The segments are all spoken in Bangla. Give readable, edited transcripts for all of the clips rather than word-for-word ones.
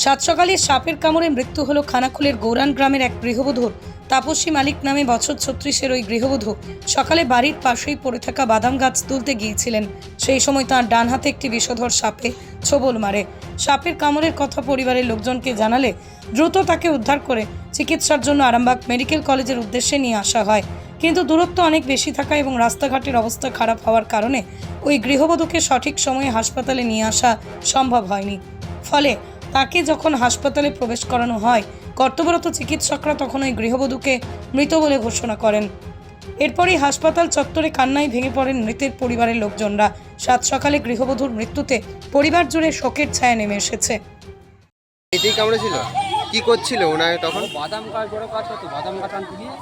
সাত সকালে সাপের কামড়ে মৃত্যু হলো খানাকুলের গৌরান গ্রামের এক গৃহবধূর। তাপসী মালিক নামে বছর 36-এর ওই গৃহবধূ সকালে বাড়ির পাশেই পড়ে থাকা বাদাম গাছ তুলতে গিয়েছিলেন। সেই সময় তাঁর ডান হাতে একটি বিষধর সাপে ছোবল মারে। সাপের কামড়ের কথা পরিবারের লোকজনকে জানালে দ্রুত তাকে উদ্ধার করে চিকিৎসার জন্য আরামবাগ মেডিকেল কলেজের উদ্দেশ্যে নিয়ে আসা হয়, কিন্তু দূরত্ব অনেক বেশি থাকা এবং রাস্তাঘাটের অবস্থা খারাপ হওয়ার কারণে ওই গৃহবধূকে সঠিক সময়ে হাসপাতালে নিয়ে আসা সম্ভব হয়নি। ফলে তাকে যখন হাসপাতালে প্রবেশ করানো হয়, কর্তব্যরত চিকিৎসকরা তখন ওই গৃহবধূকে মৃত বলে ঘোষণা করেন। এরপরই হাসপাতাল চত্বরে কান্নায় ভেঙে পড়েন মৃতের পরিবারের লোকজনরা। সাত সকালে গৃহবধূর মৃত্যুতে পরিবার জুড়ে শোকের ছায়া নেমে এসেছে। এটাই কামড়েছিল? কি করছিল ওনায় তখন? বাদাম গাছ, বড় গাছ হতো, বাদাম গাছ আনতে গিয়ে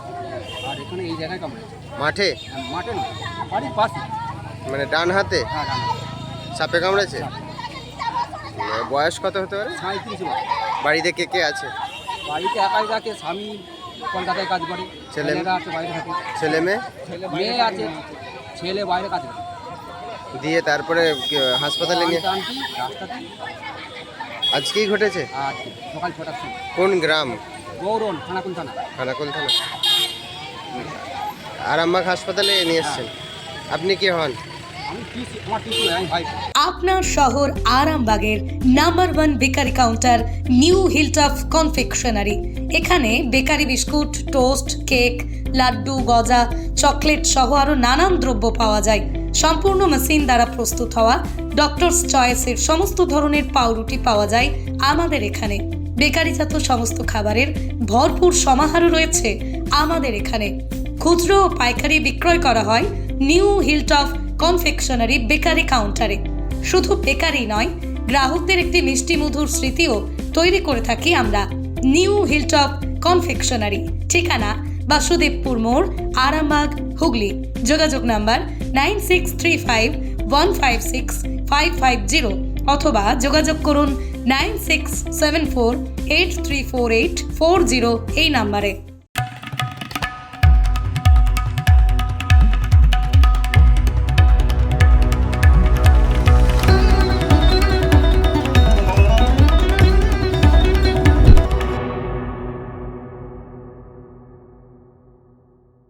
আর এখানে এই জায়গায় কামড়েছে। মাঠে? মাঠে না, বাড়ির পাশে। মানে ডান হাতে হ্যাঁ, ডান হাতে। সাপে কামড়েছে? বয়স কত হতে পারে? 37 বছর। বাড়িতে কে কে আছে? বাড়িতে একাই থাকে, স্বামী কলকাতায় কাজ করে, ছেলেরা আছে বাইরে থাকে। ছেলে মেয়ে? মেয়ে আছে, ছেলে বাইরে কাজ করে। দিয়ে তারপরে হাসপাতালে নিয়ে আনটি রাস্তাতে আজকেই ঘটেছে? আর সকাল 6টার সময়। কোন গ্রাম? গৌরন, খানাকুল থানা। খানাকুল থানা। আরামবাগ হাসপাতালে নিয়ে এসছেন। আপনি কি হন? আমি টিসি, আমার টিসি, আমি ভাই। আপনার শহর আরামবাগের number 1 bakery counter new Hilltop confectionery. এখানে bakery biscuit, toast, cake, laddu, গজা, চকলেট সহ আরও নানান দ্রব্য পাওয়া যায়। সম্পূর্ণ মেশিন দ্বারা প্রস্তুত হওয়া ডক্টরস চয়েসের সমস্ত ধরনের পাউরুটি পাওয়া যায় আমাদের এখানে। বেকারিজাত সমস্ত খাবারের ভরপুর সমাহারও রয়েছে আমাদের এখানে। খুচরো ও পাইকারি বিক্রয় করা হয় নিউ হিলটপ কনফেকশনারি বেকারি কাউন্টারে। শুধু বেকারি নয়, গ্রাহকদের একটি মিষ্টি মধুর স্মৃতিও তৈরি করে থাকি আমরা। নিউ হিলটপ কনফেকশনারি, ঠিকানা বাসুদেবপুর মোড়, আরামবাগ, হুগলি। যোগাযোগ নাম্বার 9635156550 অথবা যোগাযোগ করুন 9674834840 এই নাম্বারে।